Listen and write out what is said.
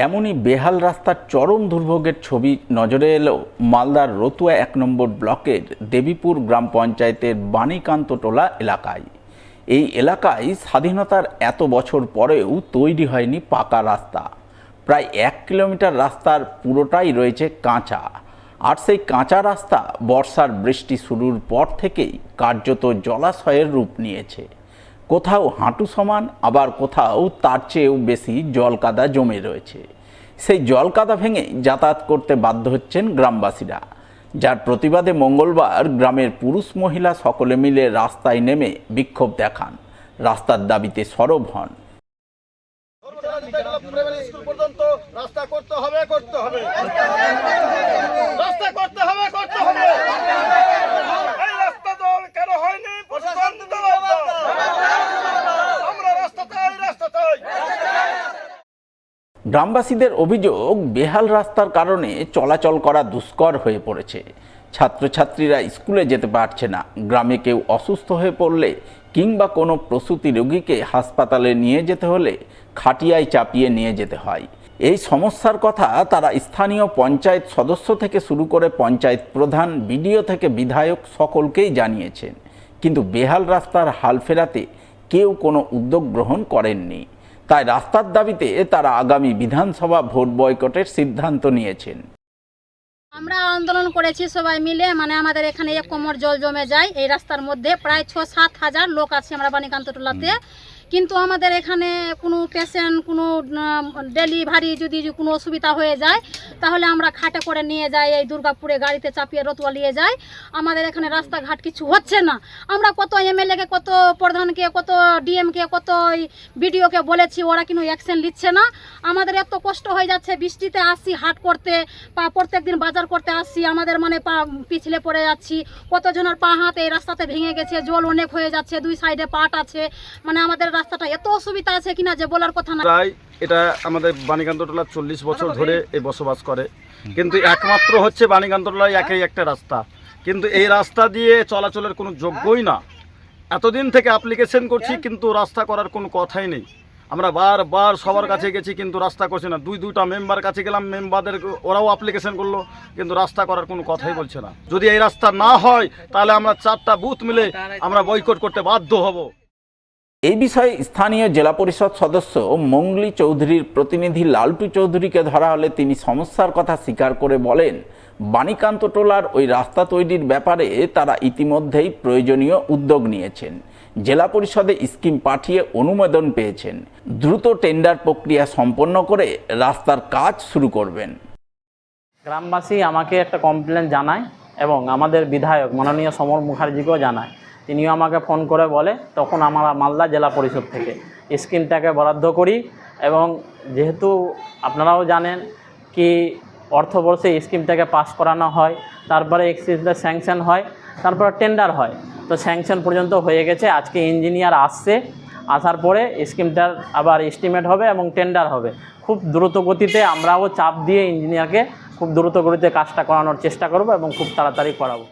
এমনই বেহাল রাস্তার চরম দুর্ভোগের ছবি নজরে এলো মালদার রতুয়া ১ নম্বর ব্লকের দেবীপুর গ্রাম পঞ্চায়েতের বাণীকান্তটোলা এলাকায়। এই এলাকায় স্বাধীনতার এত বছর পরেও তৈরি হয়নি পাকা রাস্তা। প্রায় ১ কিলোমিটার রাস্তার পুরোটাই রয়েছে কাঁচা, আর সেই কাঁচা রাস্তা বর্ষার বৃষ্টি শুরুর পর থেকেই কার্যত জলাশয়ের রূপ নিয়েছে। কোথাও হাঁটু সমান, আবার কোথাও তার চেয়েও বেশি জলকাদা জমে রয়েছে। সেই জলকাদা ভেঙে যাতায়াত করতে বাধ্য হচ্ছেন গ্রামবাসীরা, যার প্রতিবাদে মঙ্গলবার গ্রামের পুরুষ মহিলা সকলে মিলে রাস্তায় নেমে বিক্ষোভ দেখান, রাস্তার দাবিতে সরব হন। রাস্তা করতে হবে, করতে হবে, রাস্তা করতে হবে, করতে হবে। এই রাস্তা তো কেন হয়নি? আমরা রাস্তা চাই, রাস্তা চাই। গ্রামবাসীদের অভিযোগ, বেহাল রাস্তার কারণে চলাচল করা দুষ্কর হয়ে পড়েছে। ছাত্রছাত্রীরা স্কুলে যেতে পারছে না, গ্রামে কেউ অসুস্থ হয়ে পড়লে কিংবা কোনো প্রসূতি রোগীকে হাসপাতালে নিয়ে যেতে হলে খাটিয়ায় চাপিয়ে নিয়ে যেতে হয়। এই সমস্যার কথা তারা স্থানীয় পঞ্চায়েত সদস্য থেকে শুরু করে পঞ্চায়েত প্রধান, বিডিও থেকে বিধায়ক সকলকেই জানিয়েছেন, কিন্তু বেহাল রাস্তার হাল ফেরাতে কেউ কোনো উদ্যোগ গ্রহণ করেননি। তাই রাস্তার দাবিতে তারা আগামী বিধানসভা ভোট বয়কটের সিদ্ধান্ত নিয়েছেন। আমরা আন্দোলন করেছি সবাই মিলে, আমাদের এখানে এক কোমর জল জমে যায় এই রাস্তার মধ্যে। প্রায় ৬-৭ হাজার লোক আছে আমরা বাণীকান্তটোলাতে, কিন্তু আমাদের এখানে কোনো পেশেন্ট, কোনো ডেলিভারি যদি কোনো অসুবিধা হয়ে যায় তাহলে আমরা খাটে করে নিয়ে যাই, এই দুর্গাপুরে গাড়িতে চাপিয়ে রতুয়া নিয়ে যাই। আমাদের এখানে রাস্তাঘাট কিছু হচ্ছে না। আমরা কত এমএলএকে, কত প্রধানকে, কত ডিএমকে, কত বিডিওকে বলেছি, ওরা কিন্তু অ্যাকশন নিচ্ছে না। আমাদের এত কষ্ট হয়ে যাচ্ছে, বৃষ্টিতে আসছি হাট করতে, প্রত্যেক দিন বাজার করতে আসছি, আমাদের পা পিছলে পড়ে যাচ্ছি। কতজনের পা হাত এই রাস্তাতে ভেঙে গেছে, জল অনেক হয়ে যাচ্ছে, দুই সাইডে পাট আছে। আমাদের রাস্তাটা এত অসুবিধা আছে কিনা যে বলার কথা না। প্রায় এটা আমাদের বাণীকান্তটোলা ৪০ বছর ধরে এই বসবাস করে, কিন্তু একমাত্র হচ্ছে বাণীকান্তটোলায় একই একটা রাস্তা, কিন্তু এই রাস্তা দিয়ে চলাচলের কোনো যোগ্যই না। এতদিন থেকে অ্যাপ্লিকেশন করছি, কিন্তু রাস্তা করার কোনো কথাই নেই। আমরা বারবার সবার কাছে গেছি, কিন্তু রাস্তা করছে না। দুইটা মেম্বার কাছে গেলাম, মেম্বারদের ওরাও অ্যাপ্লিকেশন করলো, কিন্তু রাস্তা করার কোনো কথাই বলছে না। যদি এই রাস্তা না হয় তাহলে আমরা 4টা বুথ মিলে আমরা বয়কট করতে বাধ্য হব। এই বিষয়ে স্থানীয় জেলা পরিষদ সদস্য মঙ্গলি চৌধুরীর প্রতিনিধি লালটু চৌধুরীকে ধরা হলে তিনি সমস্যার কথা স্বীকার করে বলেন, বাণীকান্তটোলার ওই রাস্তা তৈরির ব্যাপারে তারা ইতিমধ্যেই প্রয়োজনীয় উদ্যোগ নিয়েছেন। জেলা পরিষদে স্কিম পাঠিয়ে অনুমোদন পেয়েছেন। দ্রুত টেন্ডার প্রক্রিয়া সম্পন্ন করে রাস্তার কাজ শুরু করবেন। গ্রামবাসী আমাকে একটা কমপ্লেন জানায় এবং আমাদের বিধায়ক মাননীয় সমর মুখার্জিকেও জানায়। তিনিও আমাকে ফোন করে বলে, তখন আমরা মালদা জেলা পরিষদ থেকে স্কিমটাকে বরাদ্দ করি। এবং যেহেতু আপনারাও জানেন কি অর্থবর্ষে স্কিমটাকে পাস করানো হয়, তারপরে স্কিমটা স্যাংশন হয়, তারপরে টেন্ডার হয়। তো স্যাংশন পর্যন্ত হয়ে গেছে। আজকে ইঞ্জিনিয়ার আসছে, আসার পরে স্কিমটার আবার এস্টিমেট হবে এবং টেন্ডার হবে। খুব দ্রুত গতিতে আমরাও চাপ দিয়ে ইঞ্জিনিয়ারকে খুব দ্রুত গতিতে কাজটা করানোর চেষ্টা করব এবং খুব তাড়াতাড়ি করাবো।